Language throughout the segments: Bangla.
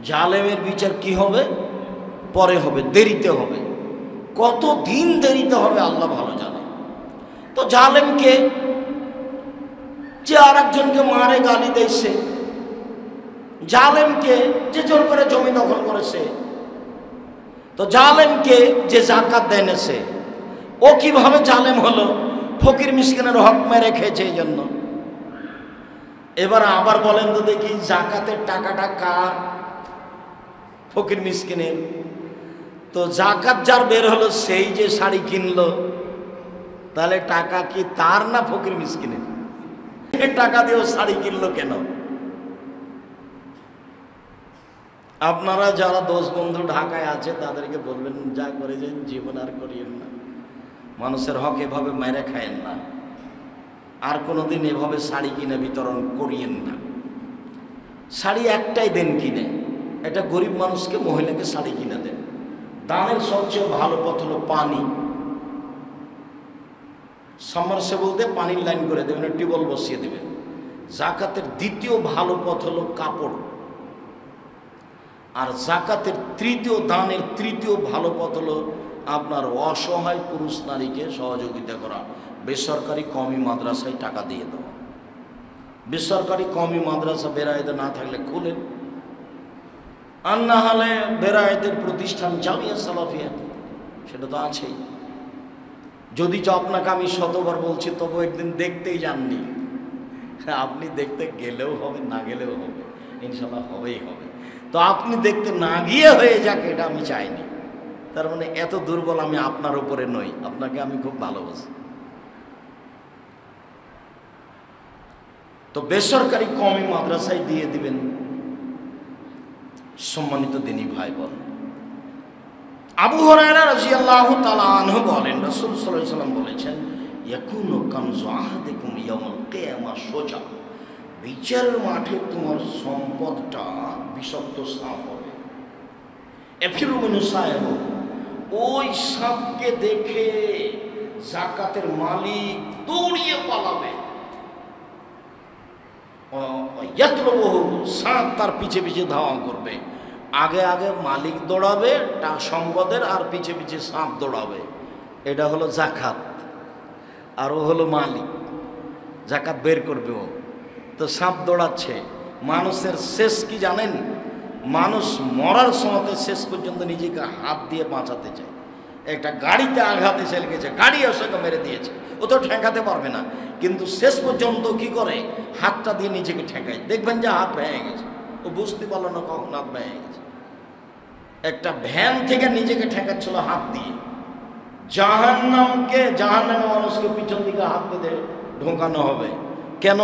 জালেমের বিচার কি হবে? পরে হবে, দেরিতে হবে। কত দিন দেরিতে হবে আল্লাহ ভালো জানে। তো জালেমকে যে আর একজনকে মারে গালি দিয়েছে, জালেমকে যে জোর করে জমি দখল করেছে, তো জালেমকে যে জাকাত দেনেছে, ও কিভাবে জালেম হলো? ফকির মিসকিনের হক মেরে খেয়েছে এই জন্য। এবার আবার বলেন তো দেখি, জাকাতের টাকাটা কার? ফকির মিসকিনের। তো জাকাত যার বের হলো সেই যে শাড়ি কিনলো, তাহলে টাকা কি তার না ফকির মিসকিনের? টাকা দিয়েও শাড়ি কিনলো কেন? আপনারা যারা দোস্ত বন্ধু ঢাকায় আছে তাদেরকে বলবেন, যা করেছেন জীবন আর করিয়েন না, মানুষের হক এভাবে মেরে খায়েন না, আর কোনোদিন এভাবে শাড়ি কিনে বিতরণ করিয়েন না। শাড়ি একটাই দেন কিনে, এটা গরিব মানুষকে, মহিলাকে শাড়ি কিনে দেন। দানের সবচেয়ে ভালো পথ হলো পানি। সাবমার্সিবল দিয়ে পানির লাইন করে দেবেন, টিউবওয়েল বসিয়ে দেবেন। জাকাতের দ্বিতীয় ভালো পথ হলো কাপড়। আর জাকাতের দানের তৃতীয় ভালো পথ হলো আপনার অসহায় পুরুষ নারীকে সহযোগিতা করা। বেসরকারি কওমি মাদ্রাসায় টাকা দিয়ে দেওয়া। বেসরকারি কওমি মাদ্রাসা বেরায়েতে না থাকলে খুলেন, আর না হলে বেরায়েতের প্রতিষ্ঠান জামিয়া সালাফিয়া, সেটা তো আছেই। যদি তো আপনাকে আমি শতবার বলছি, তবু একদিন দেখতেই যাননি। আপনি দেখতে গেলেও হবে, না গেলেও হবে, ইনশাল্লাহ হবেই হবে। তো আপনি দেখতে না গিয়ে হয়ে যাক, এটা আমি চাইনি। তার মানে এত দুর্বল আমি আপনার উপরে নই, আপনাকে আমি খুব ভালোবাসি। তো বেসরকারি কওমি মাদ্রাসায় দিয়ে দিবেন। সম্মানিত দিনী ভাই বোন, আবু হুরায়রা রাদিয়াল্লাহু তাআলা আনহু বলেন, রাসূল সাল্লাল্লাহু আলাইহি ওয়াসাল্লাম বলেছেন, ইয়াকুনু কানজু আহাদিকুম ইয়াউমাল কিয়ামা সোজা। বিচারের মাঠে তোমার সম্পদটা বিষাক্ত সাপ হবে। এফিরু মিনু সাহেব, ওই সাপকে দেখে জাকাতের মালিক দৌড়িয়ে পালাবে। সাপ তার পিছে পিছে ধাওয়া করবে। আগে আগে মালিক দৌড়াবে সম্পদের, আর পিছে পিছে সাপ দৌড়াবে। এটা হলো জাকাত, আর ও হলো মালিক, জাকাত বের করবে ও। তো সাপ দৌড়াচ্ছে। মানুষের শেষ কি জানেন? মানুষ মরার সময়তে শেষ পর্যন্ত নিজেকে হাত দিয়ে বাঁচাতে চায়। একটা গাড়িতে আঘাত এসে লেগেছে, গাড়ি ওকে মেরে দিয়েছে, ও তো ঠেকাতে পারবে না, কিন্তু শেষ পর্যন্ত কি করে? হাতটা দিয়ে নিজেকে ঠেকায়। দেখবেন যে হাত ভেঙে গেছে, ও বুঝতে পারলো না কখন হাত ভেঙে গেছে। একটা ভ্যান থেকে নিজেকে ঠেকাচ্ছিল হাত দিয়ে। জাহান্নামে মানুষকে পিছন দিকে হাত বেঁধে ঢোকানো হবে। কেন?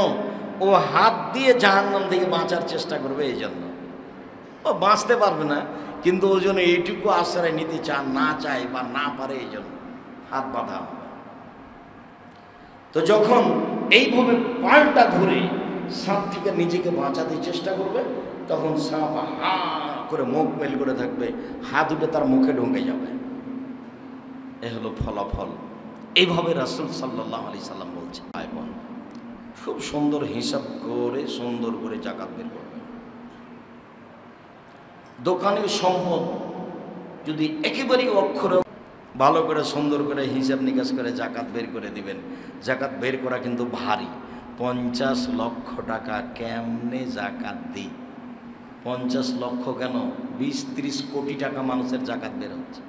ও হাত দিয়ে জাহান্নাম থেকে বাঁচার চেষ্টা করবে, এই জন্য। ও বাঁচতে পারবে না, কিন্তু ওই জন্য এইটুকু আশ্রয় নিতে না চায় বা না পারে, এই জন্য হাত বাঁধা হবে। তো যখন এইভাবে পাল্টা ঘুরে সাপ থেকে নিজেকে বাঁচাতে চেষ্টা করবে, তখন সাপ হা করে মুখ মেল করে থাকবে, হাত উঠে তার মুখে ঢুকে যাবে। এ হলো ফলাফল। এইভাবে রাসূল সাল্লাল্লাহু আলাইহি সাল্লাম বলছে, ভাই বোন, খুব সুন্দর হিসাব করে সুন্দর করে জাকাত বের করবে। দোকানের সম্পদ যদি একেবারেই অক্ষরে ভালো করে সুন্দর করে হিসাব নিকাশ করে জাকাত বের করে দিবেন। জাকাত বের করা কিন্তু ভারী। 50 লক্ষ টাকা কেমনে জাকাত দিই? 50 লক্ষ কেন, 20-30 কোটি টাকা মানুষের জাকাত বের হচ্ছে।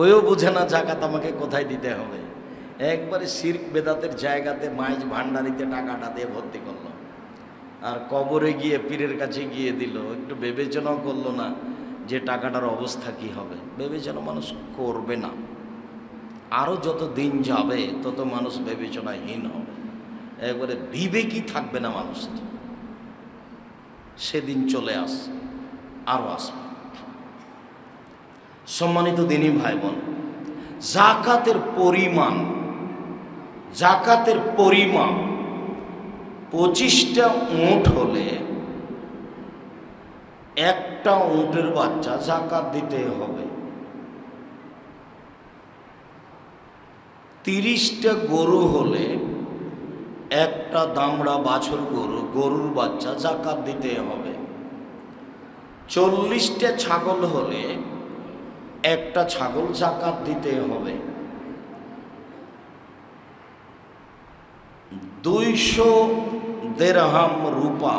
ওইও বুঝে না জাকাত আমাকে কোথায় দিতে হবে। একবারে শিরক বেদাতের জায়গাতে মাইজ ভান্ডারিতে টাকাটা দিয়ে ভর্তি করলো, আর কবরে গিয়ে পীরের কাছে গিয়ে দিল। একটু বিবেচনাও করলো না যে টাকাটার অবস্থা কি হবে। বিবেচনা মানুষ করবে না। আরও যত দিন যাবে তত মানুষ বিবেচনাহীন হবে, একবারে বিবেকই থাকবে না মানুষের। সেদিন চলে আসছে, আরও আসবে। সম্মানিত দিনী ভাই বোন, জাকাতের পরিমাণ 25টা উট হলে একটা উটের বাচ্চা জাকাত দিতে হবে। 30টা গরু হলে একটা দামড়া বাছুর গরুর বাচ্চা জাকাত দিতে হবে। 40টা ছাগল হলে একটা ছাগল যাকাত দিতে হবে। 200 দিরহাম রূপা,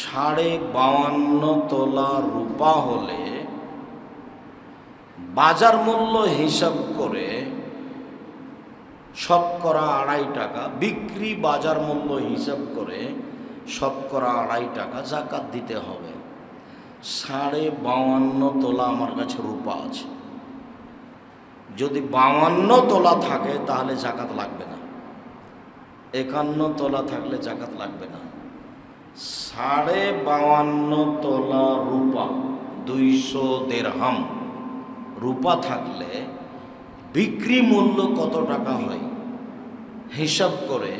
52.5 তোলা রূপা হলে বাজার মূল্য হিসাব করে শতকরা 2.5 টাকা, বিক্রি বাজার মূল্য হিসাব করে শতকরা 2.5 টাকা যাকাত দিতে হবে। 52.5 তোলা আমার কাছে রূপা আছে, যদি 52 তোলা থাকে তাহলে যাকাত লাগবে না, 51 তোলা থাকলে যাকাত লাগবে না। 52.5 তোলা রূপা, 200 দিরহাম রূপা থাকলে বিক্রি মূল্য কত টাকা হয় হিসাব করে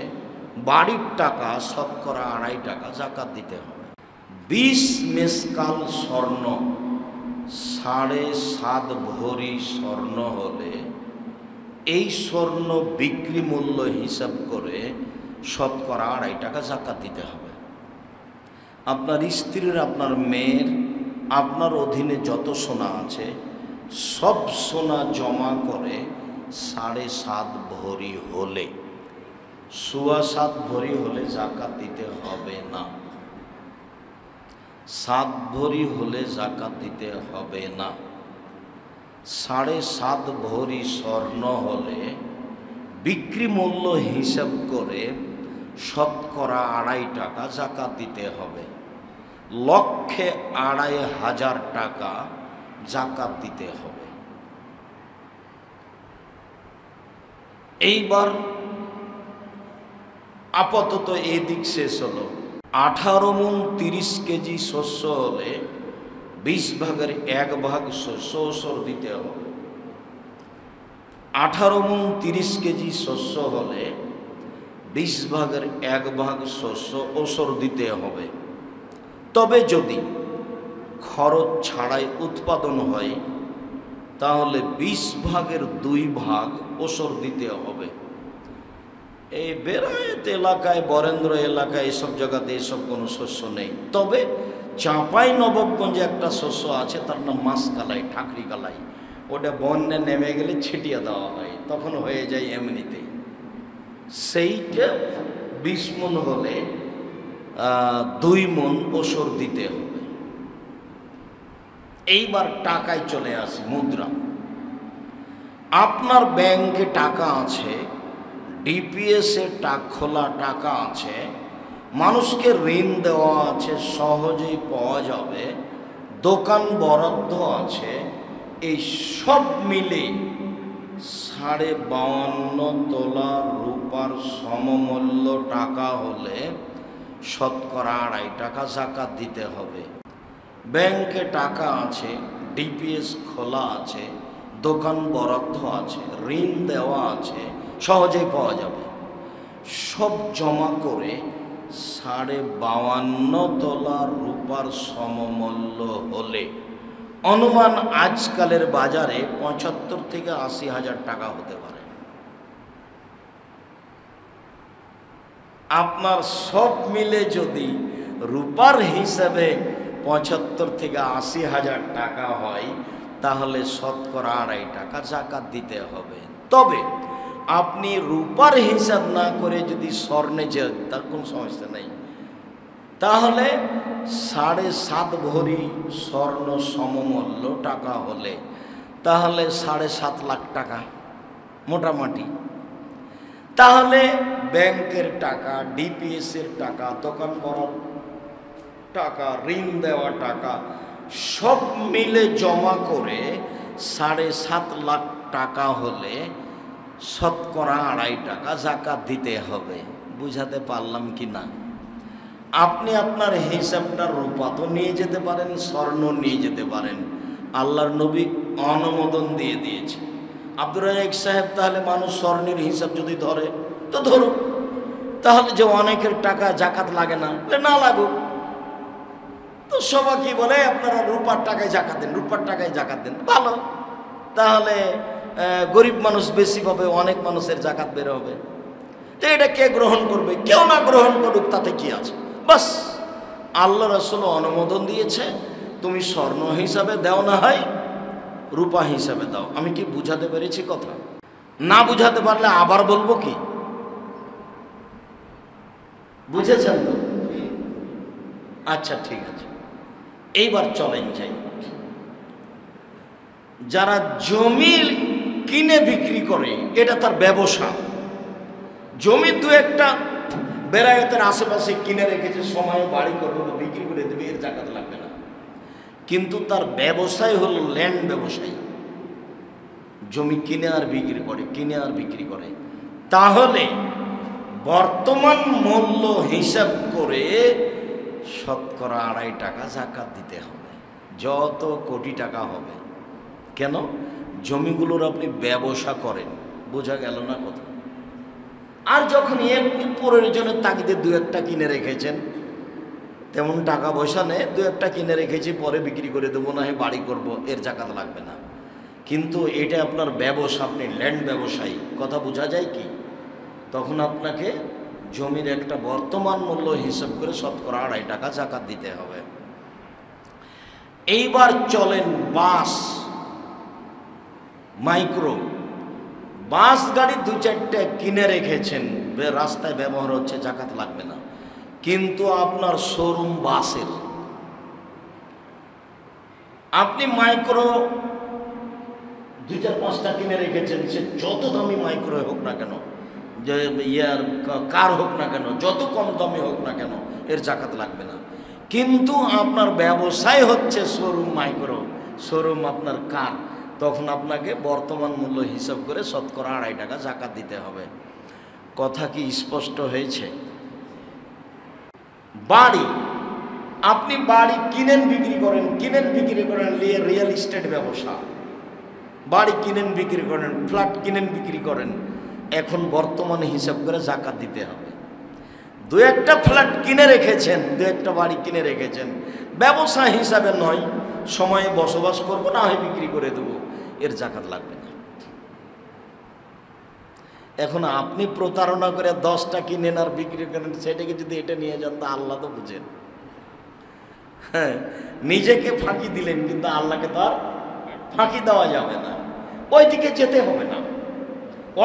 বাড়ির টাকা শতকরা 2.5 টাকা যাকাত দিতে হবে। 20 মেসকাল স্বর্ণ, 7.5 ভরি স্বর্ণ হলে এই স্বর্ণ বিক্রি মূল্য হিসাব করে শতকরা 2.5 টাকা যাকাত দিতে হবে। আপনার স্ত্রীর, আপনার মেয়ের, আপনার অধীনে যত সোনা আছে সব সোনা জমা করে 7.5 ভরি হলে, 7.25 ভরি হলে যাকাত দিতে হবে না। 7 ভরি হলে যাকাত দিতে হবে না। 7.5 ভরি স্বর্ণ হলে বিক্রি মূল্য হিসাব করে শতকরা 2.5 টাকা যাকাত দিতে হবে। লক্ষে 2,500 টাকা যাকাত দিতে হবে। এইবার আপাতত এই দিক শেষ হলো। 18 মণ 30 কেজি শস্য হলে 20 ভাগের 1 ভাগ শস্য ওসর দিতে হবে। 18 মণ 30 কেজি শস্য হলে 20 ভাগের 1 ভাগ শস্য ওসর দিতে হবে। তবে যদি খরচ ছাড়াই উৎপাদন হয় তাহলে 20 ভাগের 2 ভাগ ওসর দিতে হবে। এই বেরায়েত এলাকায়, বরেন্দ্র এলাকায়, এসব জায়গাতে এসব কোনো শস্য নেই। তবে চাঁপাই নবাবগঞ্জে একটা শস্য আছে, তার নাম মাসকালাই, ঠাকরি কালাই। ওটা বন্যা নেমে গেলে ছিটিয়ে দেওয়া হয়, তখন হয়ে যায় এমনিতেই। সেইটা 20 মণ হলে 2 মণ ওসর দিতে হবে। এইবার টাকায় চলে আসি, মুদ্রা। আপনার ব্যাংকে টাকা আছে, ডিপিএসে খোলা টাকা আছে, মানুষকে ঋণ দেওয়া আছে, সহজেই পাওয়া যাবে, দোকান বরাদ্দ আছে, এই সব মিলে 52.5 তোলা রূপার সমমূল্য টাকা হলে শতকরা 2.5 টাকা যাকাত দিতে হবে। ব্যাংকে টাকা আছে, ডিপিএস খোলা আছে, দোকান বরাদ্দ আছে, ঋণ দেওয়া আছে, সহজেই পাওয়া যাবে, সব জমা করে 52.5 তোলা রূপার সমমূল্য হলে অনুমান আজকালের বাজারে 75 থেকে 80 হাজার টাকা হতে পারে। আপনার সব মিলে যদি রূপার হিসাবে 75 থেকে 80 হাজার টাকা হয় তাহলে শতকরা 2.5 টাকা যাকাত দিতে হবে। তবে আপনি রূপার হিসাব না করে যদি স্বর্ণে যান তার কোনো সমস্যা নেই। তাহলে 7.5 ভরি স্বর্ণ সমমূল্য টাকা হলে তাহলে 7.5 লাখ টাকা মোটামুটি। তাহলে ব্যাংকের টাকা, ডিপিএসের টাকা, দোকান বরাদ্দ টাকা, ঋণ দেওয়া টাকা সব মিলে জমা করে 7.5 লাখ টাকা হলে শতকরা 2.5 টাকা যাকাত দিতে হবে। বুঝাতে পারলাম কি না? আপনি আপনার হিসাবটা রূপা তো নিয়ে যেতে পারেন, স্বর্ণ নিয়ে যেতে পারেন, আল্লাহর নবী অনুমোদন দিয়ে দিয়েছে। আব্দুর রাজ্জাক সাহেব, তাহলে মানুষ স্বর্ণের হিসাব যদি ধরে তো ধরুক, তাহলে যে অনেকের টাকা যাকাত লাগে না, না লাগুক। তো সবাই কি বলে, আপনারা রূপার টাকায় যাকাত দেন, রূপার টাকায় যাকাত দেন, ভালো। তাহলে গরিব মানুষ বেশি পাবে, অনেক মানুষের যাকাত বের হবে। তো এটা কে গ্রহণ করবে? কেউ না গ্রহণ করুক, তাতে কি আছে? বাস, আল্লাহ রাসূল অনুমোদন দিয়েছে, তুমি স্বর্ণ হিসাবে দাও না হয় রূপা হিসাবে দাও। আমি কি বুঝাতে পেরেছি কথা? না বুঝাতে পারলে আবার বলবো কি? বুঝেছেন তো? আচ্ছা ঠিক আছে, এইবার চলেন যাই। যারা জমি কিনে বিক্রি করে এটা তার ব্যবসা। জমি দু একটা বেলায়েতের আশেপাশে কিনে রেখেছে, সময় বাড়ি করবে বিক্রি করে দেবে, এর জাকাত লাগবে না। কিন্তু তার ব্যবসায় হলো ল্যান্ড ব্যবসায়ী, জমি কিনে আর বিক্রি করে, কিনে আর বিক্রি করে। তাহলে বর্তমান মূল্য হিসাব করে শতকরা 2.5 টাকা জাকাত দিতে হবে, যত কোটি টাকা হবে। কেন? জমিগুলোর আপনি ব্যবসা করেন, বোঝা গেল না কথা? আর যখন এমনি প্রয়োজনের তাগিদে দু একটা কিনে রেখেছেন, তেমন টাকা পয়সা নেই, দু একটা কিনে রেখেছি পরে বিক্রি করে দেবো, না হয় বাড়ি করব, এর জাকাত লাগবে না। কিন্তু এটা আপনার ব্যবসা, আপনি ল্যান্ড ব্যবসায়ী, কথা বোঝা যায় কি? তখন আপনাকে জমির একটা বর্তমান মূল্য হিসাব করে শতকরা 2.5 টাকা জাকাত দিতে হবে। এইবার চলেন বাস, মাইক্রো বাস গাড়ি 2-4টে কিনে রেখেছেন, রাস্তায় ব্যবহার হচ্ছে, জাকাত লাগবে না। কিন্তু আপনার শোরুম বাসের, আপনি মাইক্রো 2-4-5টা কিনে রেখেছেন, সে যত দামি মাইক্রো হোক না কেন, যে ইয়ার কার হোক না কেন, যত কম দামি হোক না কেন, এর জাকাত লাগবে না। কিন্তু আপনার ব্যবসায় হচ্ছে শোরুম মাইক্রো, শোরুম আপনার কার, তখন আপনাকে বর্তমান মূল্য হিসাব করে শতকরা 2.5 টাকা জাকাত দিতে হবে। কথা কি স্পষ্ট হয়েছে? বাড়ি, আপনি বাড়ি কিনেন বিক্রি করেন, কিনেন বিক্রি করেন, রিয়েল এস্টেট ব্যবসা, বাড়ি কিনেন বিক্রি করেন, ফ্ল্যাট কিনেন বিক্রি করেন, এখন বর্তমানে হিসাব করে জাকাত দিতে হবে। 2-একটা ফ্ল্যাট কিনে রেখেছেন, 2-একটা বাড়ি কিনে রেখেছেন, ব্যবসা হিসাবে নয়, সময়ে বসবাস করবো, না হয় বিক্রি করে দেবো, এর জাকাত লাগবে না। এখন আপনি প্রতারণা করে 10টা কিনেন আর বিক্রি করেন, সেটাকে যদি এটা নিয়ে যান তা আল্লাহ তো বুঝেন। হ্যাঁ, নিজেকে ফাঁকি দিলেন, কিন্তু আল্লাহকে তো আর ফাঁকি দেওয়া যাবে না, ওই দিকে যেতে হবে না।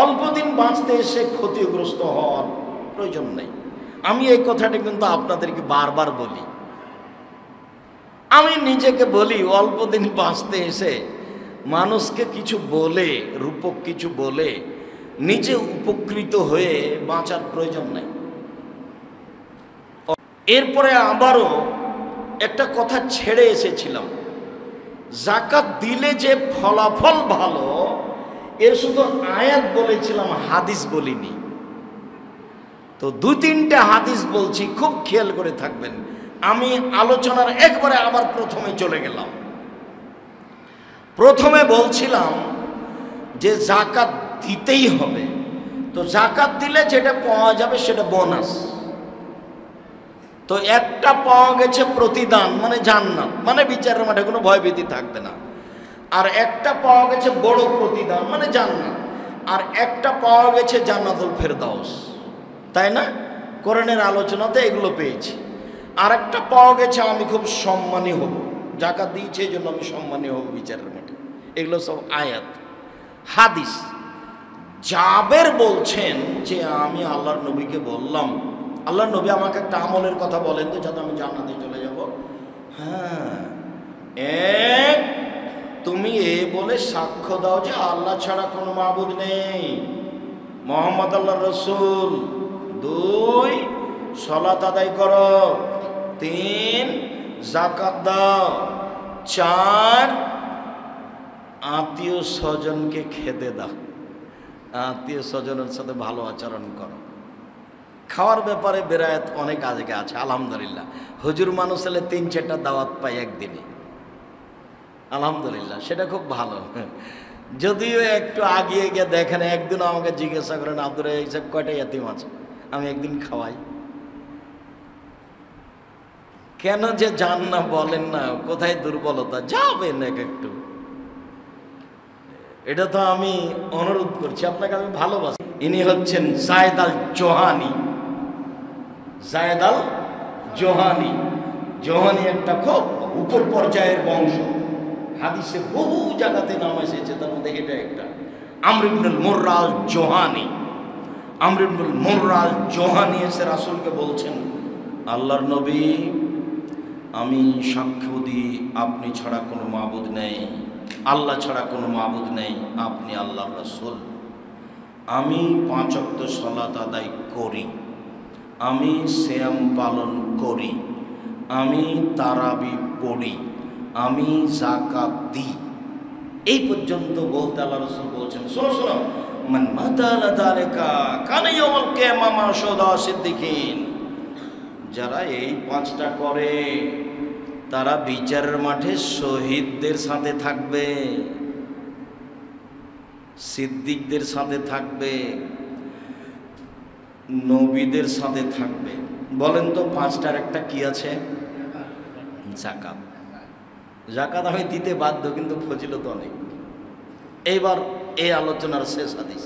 অল্প দিন বাঁচতে এসে ক্ষতিগ্রস্ত হওয়ার প্রয়োজন নেই। আমি এই কথাটা কিন্তু আপনাদেরকে বারবার বলি, আমি নিজেকে বলি, অল্প দিন বাঁচতে এসে মানুষকে কিছু বলে, রূপক কিছু বলে নিজে উপকৃত হয়ে বাঁচার প্রয়োজন নাই। এরপরে আবারও একটা কথা ছেড়ে এসেছিলাম, জাকাত দিলে যে ফলাফল ভালো, এর শুধু আয়াত বলেছিলাম, হাদিস বলিনি। তো 2-3টে হাদিস বলছি, খুব খেয়াল করে থাকবেন। আমি আলোচনার একবারে আবার প্রথমে চলে গেলাম। প্রথমে বলছিলাম যে জাকাত দিতেই হবে। তো জাকাত দিলে যেটা পাওয়া যাবে সেটা বোনাস। তো একটা পাওয়া গেছে প্রতিদান, মানে জান্নাত, মানে বিচারের মাঠে কোনো ভয়ভীতি থাকবে না। আর একটা পাওয়া গেছে বড় প্রতিদান, মানে জান্নাত। আর একটা পাওয়া গেছে জান্নাতুল ফেরদাউস, তাই না? কোরআনের আলোচনাতে এগুলো পেয়েছি। আর একটা পাওয়া গেছে আমি খুব সম্মানী হব, জাকাত দিয়েছে এই জন্য আমি সম্মানী হব বিচারের মাঠে। এগুলো সব আয়াত, হাদিস। জাবের বলছেন যে আমি আল্লাহর নবীকে বললাম, আল্লাহর নবী আমাকে একটা আমলের কথা বলেন তো, যাতে আমি জান্নাতে চলে যাব। হ্যাঁ, এক, তুমি এ বলে সাক্ষ্য দাও যে আল্লাহ ছাড়া কোনো মাবুদ নেই, মুহাম্মদ আল্লাহর রাসূল। 2, সালাত আদায় করো। 3, যাকাত দাও। 4, আত্মীয় স্বজনকে খেতে দাও, আত্মীয় স্বজনের সাথে ভালো আচরণ করো। খাওয়ার ব্যাপারে বেরায়াত অনেক আগে আছে, আলহামদুলিল্লাহ। হুজুর মানুষ হলে 3-4টা দাওয়াত পাই একদিনে, আলহামদুলিল্লাহ, সেটা খুব ভালো। যদিও একটু আগিয়ে গিয়ে দেখেন, একদিন আমাকে জিজ্ঞাসা করেন, আব্দুর হিসাব কয়টা ইয়াতিম আছে, আমি একদিন খাওয়াই। কেন যে যান না বলেন না, কোথায় দুর্বলতা, যাবেন একটু। এটা তো আমি অনুরোধ করছি আপনাকে, আমি ভালোবাসি। ইনি হচ্ছেন জায়েদ আল জোহানি, জায়েদ আল জোহানি। জোহানি একটা খুব উপর পর্যায়ের বংশ, হাদিসে বহু জায়গাতে নাম এসেছে, তার মধ্যে এটা একটা। আমর ইবনুল মুররাল জোহানি, আমর ইবনুল মুররাল জোহানি এসে রাসূলকে বলছেন, আল্লাহর নবী, আমি সাক্ষ্য দিই আপনি ছাড়া কোনো মাবুদ নেই, আল্লাহ ছাড়া কোনো মাবুদ নেই, আপনি আল্লাহর রাসূল। আমি 5 ওয়াক্ত সালাত আদায় করি, আমি সিয়াম পালন করি, আমি তারাবি পড়ি, আমি যাকাত দিই। এই পর্যন্ত বলতে আল্লাহ রাসূল বলছেন, শোনো শোনো, মান মাতালা যালিকা কানা ইয়াউমাল কিয়ামা মা শুহাদা সিদ্দিকিন। যারা এই 5টা করে তারা বিচারের মাঠে শহীদদের সাথে থাকবে, সিদ্দিকদের সাথে থাকবে, নবীদের সাথে থাকবে। বলেন তো 5টার একটা কি আছে? যাকাত। যাকাত আমি দিতে বাধ্য, কিন্তু ফজিলত অনেক। এইবার এই আলোচনার শেষ হাদিস,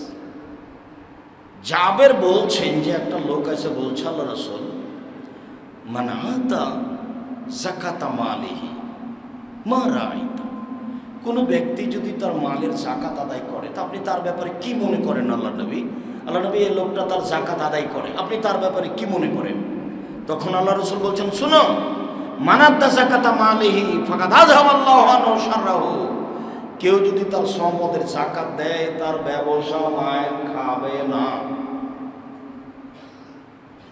জাবের বলছেন যে একটা লোক এসে বলছে, আল্লাহ রাসূল, মান আতা যাকাতা মালিহি মা রাআইতা। কোনো ব্যক্তি যদি তার মালের যাকাত আদায় করে, তা আপনি তার ব্যাপারে কি মনে করেন আল্লাহ নবী? আল্লাহ নবী, এই লোকটা তার যাকাত আদায় করে, আপনি তার ব্যাপারে কি মনে করেন? তখন আল্লাহ রাসূল বলছেন, শুনো, মানাদ্দা যাকাতা মালিহি ফাকাদ আযহাবাল্লাহু আনহু শাররাহু। কেউ যদি তার সম্পদের যাকাত দেয়, তার ব্যবসা মায়ের খাবে না,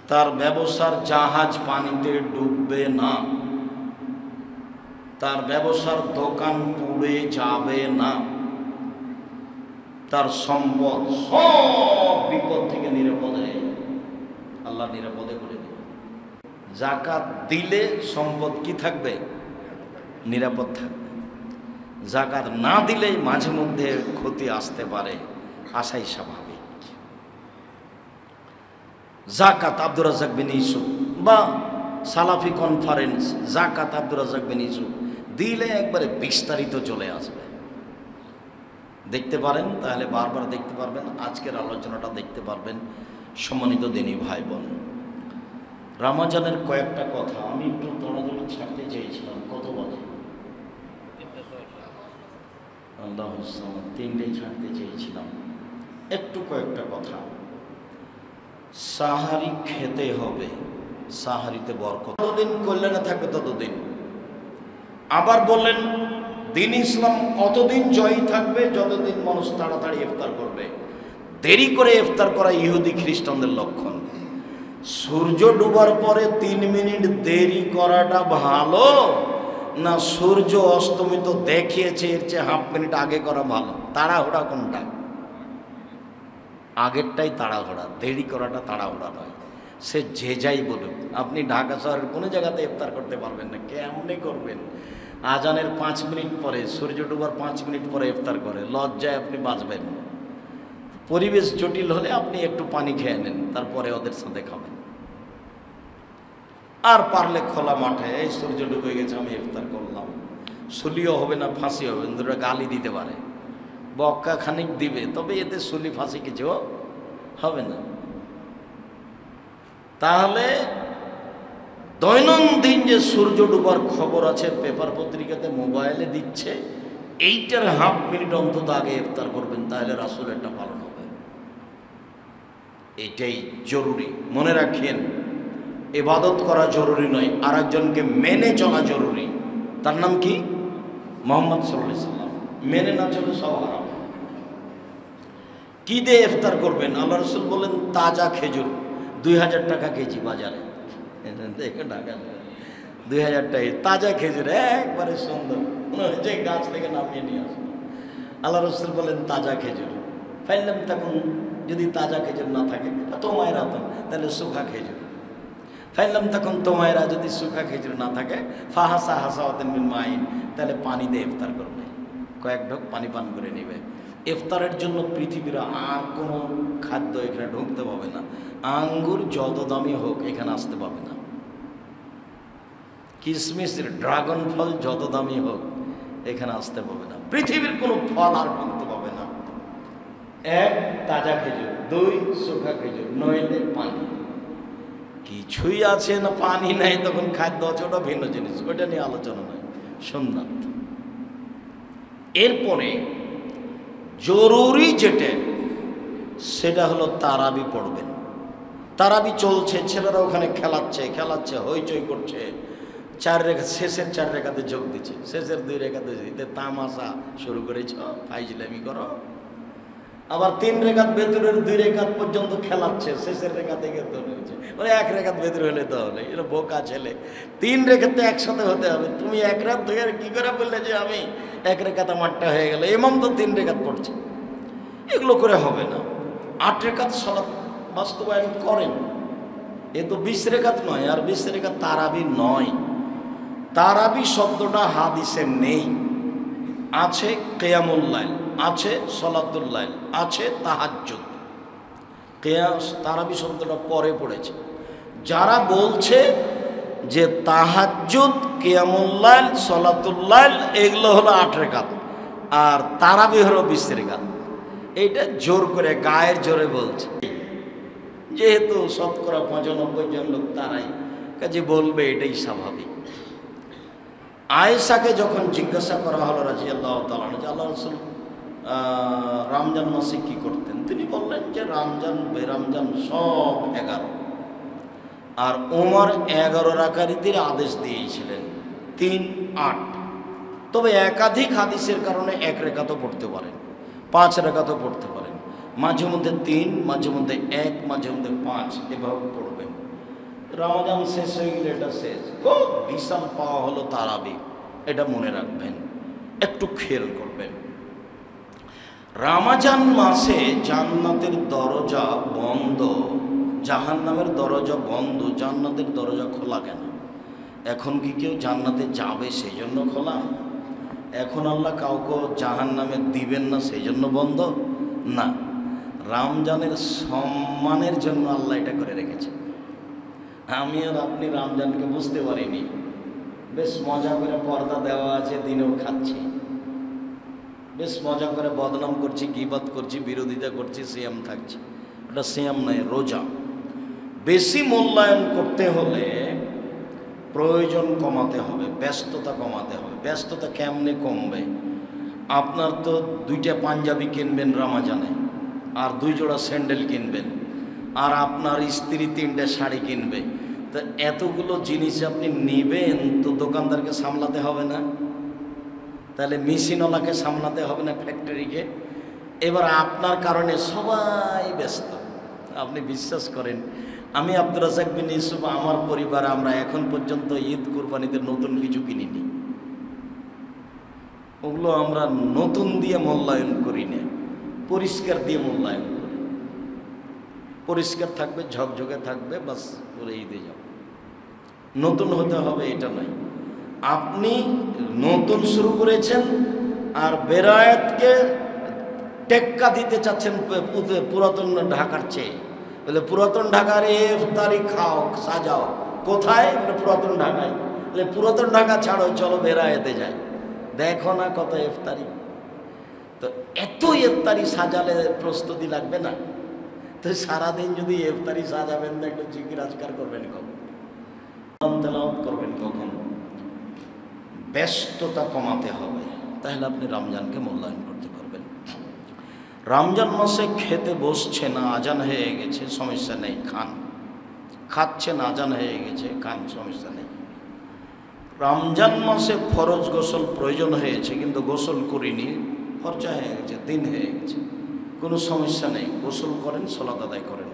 তার ব্যবসার জাহাজ পানিতে ডুববে না, তার ব্যবসার দোকান পুড়ে যাবে না, তার সম্পদ সব বিপদ থেকে নিরাপদে, আল্লাহ নিরাপদে করে দেবে। যাকাত দিলে সম্পদ কি থাকবে? নিরাপদ থাকবে। যাকাত না দিলেই মাঝে মধ্যে ক্ষতি আসতে পারে, আসাই স্বাভাবিক। যাকাত আব্দুর রাজ্জাক বিন ইউসুফ বা সালাফি কনফারেন্স যাকাত আব্দুর রাজ্জাক বিন ইউসুফ দিলে একবারে বিস্তারিত চলে আসবে। দেখতে পারেন, তাহলে বারবার দেখতে পারবেন, আজকের আলোচনাটা দেখতে পারবেন। সম্মানিত দিনী ভাই বোন, রমজানের কয়েকটা কথা আমি একটু দৌড়াদৌড়ি ছাড়তে চেয়েছিলাম। কত বাজে? আল্লাহ, 3টেই ছাড়তে চেয়েছিলাম। একটু কয়েকটা কথা। সাহারি খেতে হবে, সাহারিতে বরকত, যতদিন কল্যাণে থাকবে ততদিন। আবার বললেন, দিন ইসলাম অতদিন জয়ী থাকবে যতদিন মানুষ তাড়াতাড়ি ইফতার করবে। দেরি করে ইফতার করা ইহুদি খ্রিস্টানদের লক্ষণ। সূর্য ডুবার পরে 3 মিনিট দেরি করাটা ভালো, না সূর্য অস্তমিত দেখিয়েছে এর চেয়ে হাফ মিনিট আগে করা ভালো? তাড়াহুড়া কোনটা? আগেরটাই তাড়াহুড়া, দেরি করাটা তাড়াহুড়া নয়। সে যে যাই বলুক, আপনি ঢাকা শহরের কোনো জায়গাতে ইফতার করতে পারবেন না। কেমনে করবেন? আজানের 5 মিনিট পরে, সূর্য ডুবার 5 মিনিট পরে ইফতার করে, লজ্জায় আপনি বাঁচবেন। পরিবেশ জটিল হলে আপনি একটু পানি খেয়ে নেন, তারপরে ওদের সাথে খাবেন। আর পারলে খোলা মাঠে, এই সূর্য ডুবে গেছে আমি ইফতার করলাম, সুলিও হবে না, ফাঁসি হবে, দুটো গালি দিতে পারে, বক্কা খানিক দিবে, তবে এতে সুলি ফাঁসি কিছু হবে না। তাহলে দৈনন্দিন যে সূর্য ডুবার খবর আছে পেপার পত্রিকাতে, মোবাইলে দিচ্ছে, এইটার হাফ মিনিট অন্তত আগে ইফতার করবেন, তাহলে রাসূলেরটা পালন হবে। এটাই জরুরি। মনে রাখেন, ইবাদত করা জরুরি নয়, আর একজনকে মেনে চলা জরুরি। তার নাম কি? মুহাম্মদ সাল্লাল্লাহু আলাইহি সাল্লাম। মেনে না চলে সব হারাম। কি দিয়ে ইফতার করবেন? আল্লাহ রাসূল বলেন, তাজা খেজুর, 2000 টাকা কেজি বাজারে। দেখে ঢাকা 2000 টাকা তাজা খেজুর, একবারে সুন্দর, মনে হচ্ছে গাছ থেকে নামিয়ে নিয়ে আসবে। আল্লাহ রাসূল বলেন তাজা খেজুর। ফাইলাম তখন, যদি তাজা খেজুর না থাকে, তোমায় রাতন, তাহলে শুকা খেজুর। ফাইলাম তখন তোমায়রা, যদি শুকা খেজুর না থাকে, ফাহাসা হাসাওয়াতিন মিন মাইন, তাহলে পানি দিয়ে ইফতার করবে, কয়েক ঢোক পানি পান করে নেবে। ইফতারের জন্য পৃথিবীর আর কোনো খাদ্য এখানে ঢুকতে পাবে না। আঙ্গুর যত দামি হোক এখানে আসতে পাবে না, কিশমিশ, ড্রাগন ফল যত দামি হোক এখানে আসতে পাবে না। পৃথিবীর কোনো ফল আর ঢুকতে পাবে না। 1 তাজা খেজুর, 2 শুকা খেজুর, নইলে পানি। কিছুই আছে না পানি নাই, তখন খাদ্য আছে, ওটা ভিন্ন জিনিস, ওটা নিয়ে আলোচনা নয়, সুন্নাত। এরপরে জরুরি যেটা, সেটা হলো তারাবি পড়বেন। তারাবি চলছে, ছেলেরা ওখানে খেলাচ্ছে, হইচই করছে, 4 রেখা, শেষের 4 রেখাতে যোগ দিচ্ছে, শেষের 2 রেখাতে দিতে তামাশা শুরু করেছ, ফাইজলামি করো। আবার 3 রেখাত ভেতরের 2 রেখাত পর্যন্ত খেলাচ্ছে, শেষের রেখা থেকে ধরেছে, মানে 1 রেখাত ভেতরে হলে তো হলে, এটা বোকা ছেলে। 3 রেখাতে একসাথে হতে হবে। তুমি 1 রাত ধরে কি করে বললে যে আমি 1 রেখাত আমারটা হয়ে গেল? ইমাম তো 3 রেখাত পড়ছে। এগুলো করে হবে না। 8 রেখাত সালাত বাস্তবায়ন করেন। এ তো 20 রেখাত নয়, আর 20 রেখাত তারাবি নয়। তারাবি শব্দটা হাদিসে নেই। আছে কিয়ামুল লাইল, আছে সলাতুল লাইল, আছে তাহাজ্জুদ। তারাবি শব্দটা পরে পড়েছে। যারা বলছে যে তাহাজ্জুদ, কিয়ামুল লাইল, সলাতুল লাইল এগুলো হলো 8 রেখাত, আর তারাবি হলো 20 রেখাত, এইটা জোর করে গায়ের জোরে বলছে। যেহেতু শতকরা 95 জন লোক তারাই কাজে বলবে, এটাই স্বাভাবিক। আয়েশাকে যখন জিজ্ঞাসা করা হলো রাদিয়াল্লাহু তাআলা যে আল্লাহ রাসূল রমজান মাসে কি করতেন, তিনি বললেন যে রমজান বেরমজান সব 11, আর ওমর 11 রাকাতের আদেশ দিয়েছিলেন, 3, 8। তবে একাধিক হাদিসের কারণে 1 রেখাতও পড়তে পারেন, 5 রেখাতও পড়তে পারেন, মাঝে মধ্যে 3, মাঝে মধ্যে 1, মাঝে মধ্যে 5, এভাবে পড়বেন। রমজান শেষ হয়ে গেলে এটা শেষ, খুব বিশাল পাওয়া হলো তারাবি, এটা মনে রাখবেন, একটু খেয়াল করবেন। রমজান মাসে জান্নাতের দরজা বন্ধ, জাহান্নামের দরজা বন্ধ, জান্নাতের দরজা খোলা কেন? এখন কি কেউ জান্নাতে যাবে সেই জন্য খোলা? এখন আল্লাহ কাউকে জাহান্নামে দিবেন না সেই জন্য বন্ধ না, রমজানের সম্মানের জন্য আল্লাহ এটা করে রেখেছে। আমি আর আপনি রমজানকে বুঝতে পারিনি, বেশ মজা করে পর্দা দেওয়া আছে, দিনেও খাচ্ছি, বেশ মজা করে বদনাম করছি, গীবত করছি, বিরোধিতা করছি, সিয়াম থাকছি। ওটা সিয়াম নয়, রোজা। বেশি মূল্যায়ন করতে হলে প্রয়োজন কমাতে হবে, ব্যস্ততা কমাতে হবে। ব্যস্ততা কেমনে কমবে? আপনার তো 2টা পাঞ্জাবি কিনবেন রমজানে, আর 2 জোড়া স্যান্ডেল কিনবেন, আর আপনার স্ত্রী 3টা শাড়ি কিনবে। তো এতগুলো জিনিস আপনি নেবেন, তো দোকানদারকে সামলাতে হবে না? তাহলে মেশিনওয়ালাকে সামলাতে হবে না, ফ্যাক্টরিকে? এবার আপনার কারণে সবাই ব্যস্ত। আপনি বিশ্বাস করেন, আমি আব্দুর রাজ্জাক বিন ইউসুফ, আমার পরিবার, আমরা এখন পর্যন্ত ঈদ কুরবানিতে নতুন কিছু কিনিনি। ওগুলো আমরা নতুন দিয়ে মূল্যায়ন করি না, পরিষ্কার দিয়ে মূল্যায়ন করি। পরিষ্কার থাকবে, ঝকঝকে থাকবে, বাস করে ঈদে যাব। নতুন হতে হবে এটা নয়। আপনি নতুন শুরু করেছেন আর বেরায়াতকে টেক্কা দিতে চাচ্ছেন পুরাতন ঢাকার চেয়ে। বলে পুরাতন ঢাকার ইফতারি খাও, সাজাও। কোথায়? পুরাতন ঢাকায়। বলে পুরাতন ঢাকা ছাড়ো, চলো বেরায়াতে যাই, দেখো না কত ইফতারি। তো এত ইফতারি সাজালে প্রস্তুতি লাগবে না? তো সারাদিন যদি ইফতারি সাজাবেন না, একটু জিকির আজকার করবেন কখন, তেলাওয়াত করবেন কখন? ব্যস্ততা কমাতে হবে, তাহলে আপনি রমজানকে মূল্যায়ন করতে পারবেন। রমজান মাসে খেতে বসছেন, আজান হয়ে গেছে, সমস্যা নেই, খান। খাচ্ছেন, আজান হয়ে গেছে, খান, সমস্যা নেই। রমজান মাসে ফরজ গোসল প্রয়োজন হয়েছে, কিন্তু গোসল করিনি, খরচা হয়ে গেছে, দিন হয়ে গেছে, কোনো সমস্যা নেই, গোসল করেন, সালাত আদায় করেন।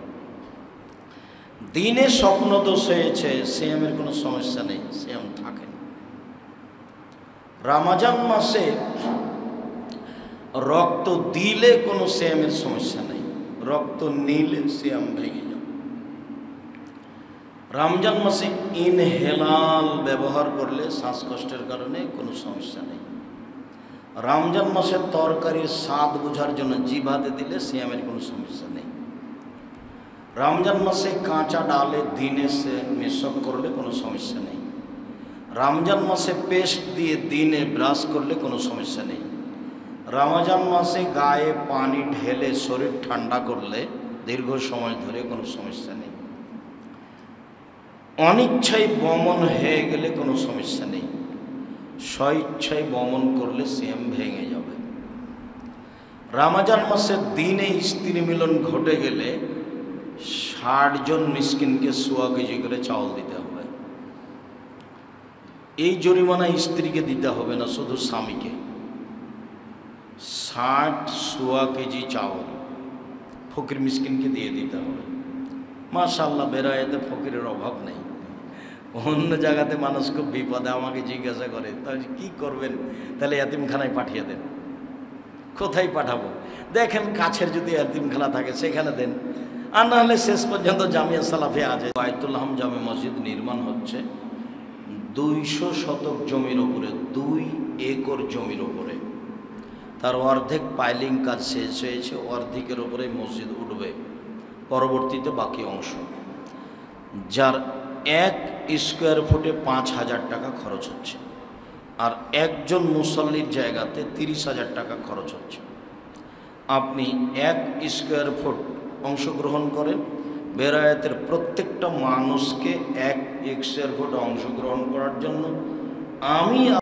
দিনে স্বপ্ন দোষ হয়েছে, সিয়ামের কোনো সমস্যা নেই, সিয়াম থাকেন। রমজান মাসে রক্ত দিলে কোনো সিয়ামের সমস্যা নেই, রক্ত নিলে সিয়াম ভেঙে যাবে। রমজান মাসে ইনহেলাল ব্যবহার করলে শ্বাসকষ্টের কারণে কোনো সমস্যা নেই। রমজান মাসের তরকারির স্বাদ বোঝার জন্য জিভাতে দিলে সিয়ামের কোনো সমস্যা নেই। রমজান মাসে কাঁচা ডালে দিনে সে মেশক করলে কোনো সমস্যা নেই। রমজান মাসে পেস্ট দিয়ে দিনে ব্রাশ করলে কোনো সমস্যা নেই। রমজান মাসে গায়ে পানি ঢেলে শরীর ঠান্ডা করলে দীর্ঘ সময় ধরে কোনো সমস্যা নেই। অনিচ্ছায় বমন হয়ে গেলে কোনো সমস্যা নেই, স্বইচ্ছায় বমন করলে সেম ভেঙে যাবে। রমজান মাসের দিনে স্ত্রী মিলন ঘটে গেলে 60 জন মিসকিনকে 1.25 কেজি করে চাউল দিতে হবে। এই জরিমানা স্ত্রীকে দিতে হবে না, শুধু স্বামীকে। 1.25 কেজি চাউল ফকির মিসকিনকে দিয়ে দিতে হবে। মাশাআল্লাহ, বেরায়েতে ফকিরের অভাব নেই। অন্য জায়গাতে মানুষ খুব বিপদে আমাকে জিজ্ঞাসা করে, তাহলে কী করবেন? তাহলে এতিমখানায় পাঠিয়ে দেন। কোথায় পাঠাবো? দেখেন কাছের যদি এতিমখানা থাকে সেখানে দেন, আর না হলে শেষ পর্যন্ত জামিয়া সালাফিয়া আছে। বায়তুল হাম জামে মসজিদ নির্মাণ হচ্ছে 200 শতক জমির ওপরে, 2 একর জমির ওপরে। তার অর্ধেক পাইলিং কাজ শেষ হয়েছে, অর্ধেকের ওপরে মসজিদ উঠবে, পরবর্তীতে বাকি অংশ, যার 1 স্কোয়ার ফুটে 5,000 টাকা খরচ হচ্ছে, আর একজন মুসল্লির জায়গাতে 30,000 টাকা খরচ হচ্ছে। আপনি 1 স্কোয়ার ফুট অংশগ্রহণ করেন, বেরায়েতের প্রত্যেকটা মানুষকে 1 স্কোয়ার ফুট অংশগ্রহণ করার জন্য আমি